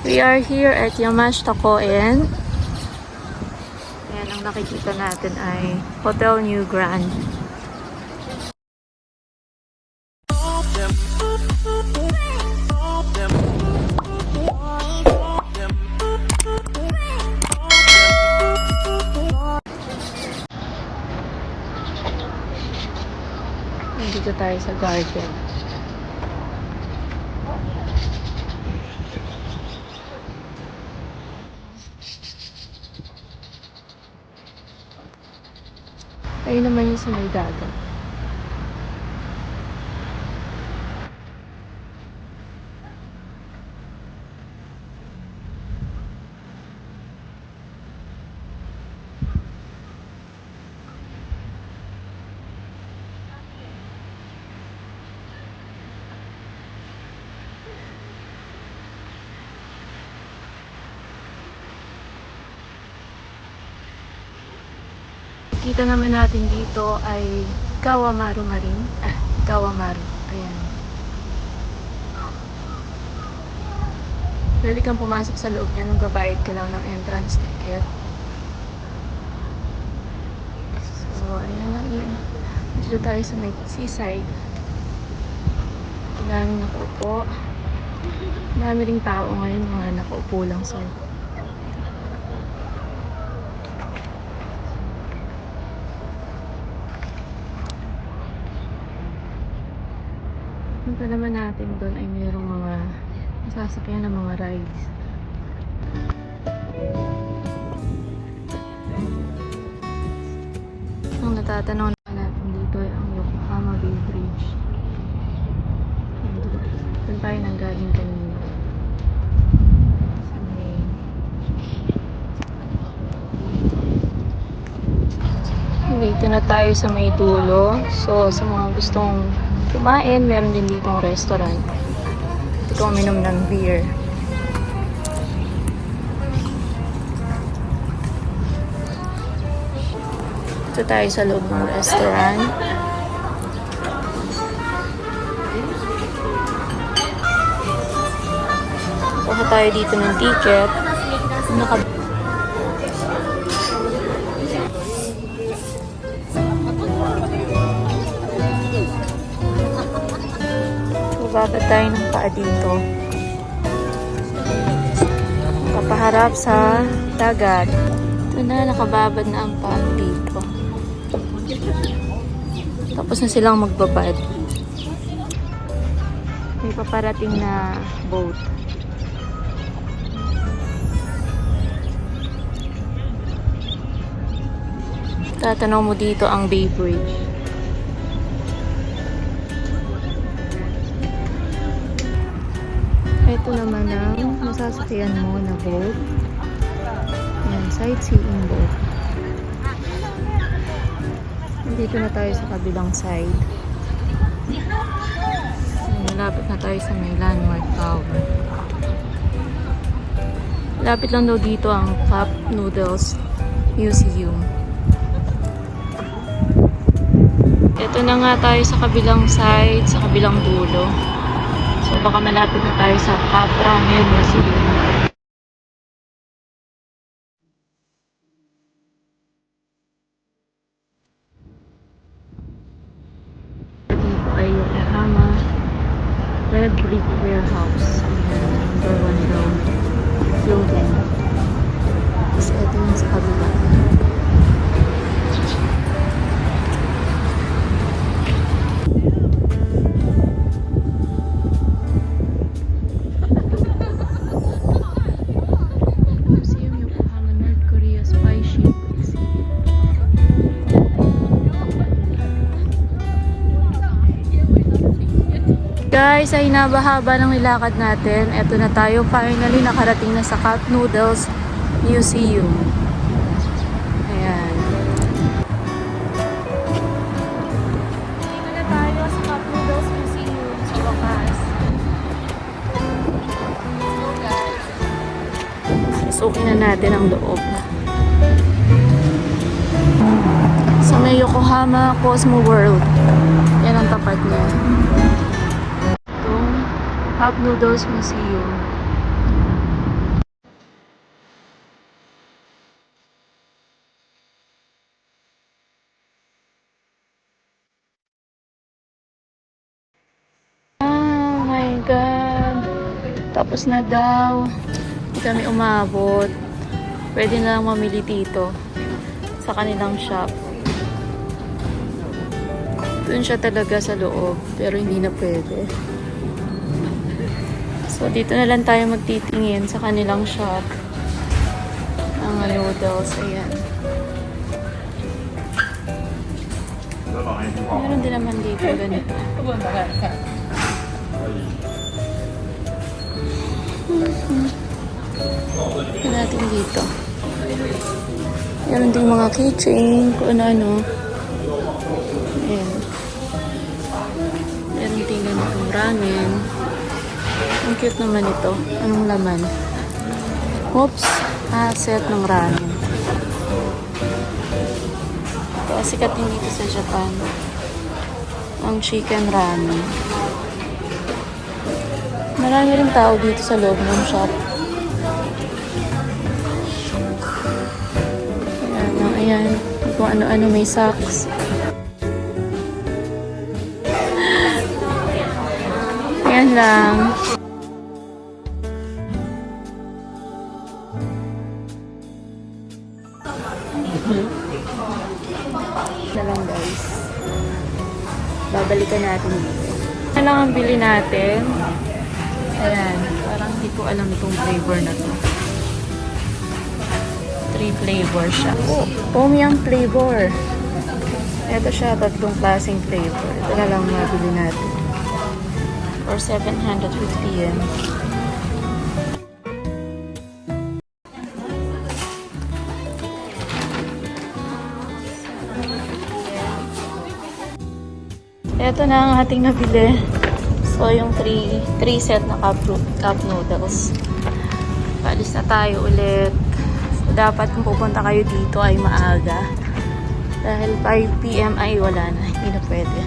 We are here at Yamashita Koen. Ayan, ang nakikita natin ay Hotel New Grand. Nandito tayo sa garden. Ayun naman yung sa may dagat. Kita naman natin dito ay Kawamaru Marine. Kawamaru. Ayan. Pwede kang pumasok sa loob niya nung gabayad ka lang ng entrance ticket. So, ayan lang yun. Dito tayo sa may seaside. Daming nakaupo. Dami ring tao ngayon, mga nakaupo lang sa punta naman natin doon ay mayroong mga sasakyan ng mga rides. Ang natatanaw natin dito ay ang Yokohama Bay Bridge. Doon tayo nanggaling kanina. Dito na tayo sa may dulo. So, sa mga gustong kumain, meron din dito ang restaurant. Dito kami uminom ng beer. Dito tayo sa loob ng restaurant. Kuha tayo dito ng ticket. Babad tayo ng paa dito. Kapaharap sa dagat. Ito na, nakababad na ang paa dito. Tapos na silang magbabad. May paparating na boat. Tatanaw mo dito ang Bay Bridge. Ito naman ang masasakyan mo na boat. Ayan, sightseeing boat. Dito na tayo sa kabilang side. Ayan, malapit na tayo sa may landmark tower. Lapit lang daw dito ang Cup Noodles Museum. Ito na nga tayo sa kabilang side, sa kabilang dulo. So, baka malapit na tayo sa Capra Museum. Dito ay Yokohama Red Brick Warehouse. Number 1 daw. Building. Tapos ito yung sa kabila. Guys, ay nabahaba ng nilakad natin. Eto na tayo. Finally, nakarating na sa Cup Noodles Museum. Ayan. Dito na tayo sa Cup Noodles Museum sa wakas. So guys, susukin na natin ang loob. Sa may Yokohama Cosmo World. Yan ang tapat niya. Cup Noodles Museum. Tapos na daw. Hindi kami umabot. Pwede na lang mamili dito sa kanilang shop. Doon siya talaga sa loob, pero hindi na pwede. So, dito na lang tayo magtitingin sa kanilang shop. Ang noodles, ayan. Meron din naman dito ganito. Tignan natin dito. Meron ding mga keychain, kung ano-ano. Ayan. Meron ding ganitong ramen. Ang cute naman ito. Anong laman? Oops! Set ng ramen. Ito, sikat din dito sa Japan. Ang chicken ramen. Marami rin tao dito sa loob ng shop. Ayan. Kung ano-ano may socks. Ayan lang. Na lang guys. Babalikan natin dito. Ano lang ang bili natin? Ayan. Parang hindi ko alam itong flavor na to. 3 flavor siya. Oh, Tom Yum flavor. Ito siya, 3 klaseng flavor. Ito na lang mabili natin. For 750 yen. Ito na ang ating nabili. So, yung 3 set na cup noodles. Paalis na tayo ulit. So, dapat kung pupunta kayo dito ay maaga. Dahil 5 PM ay wala na. Hindi na pwede.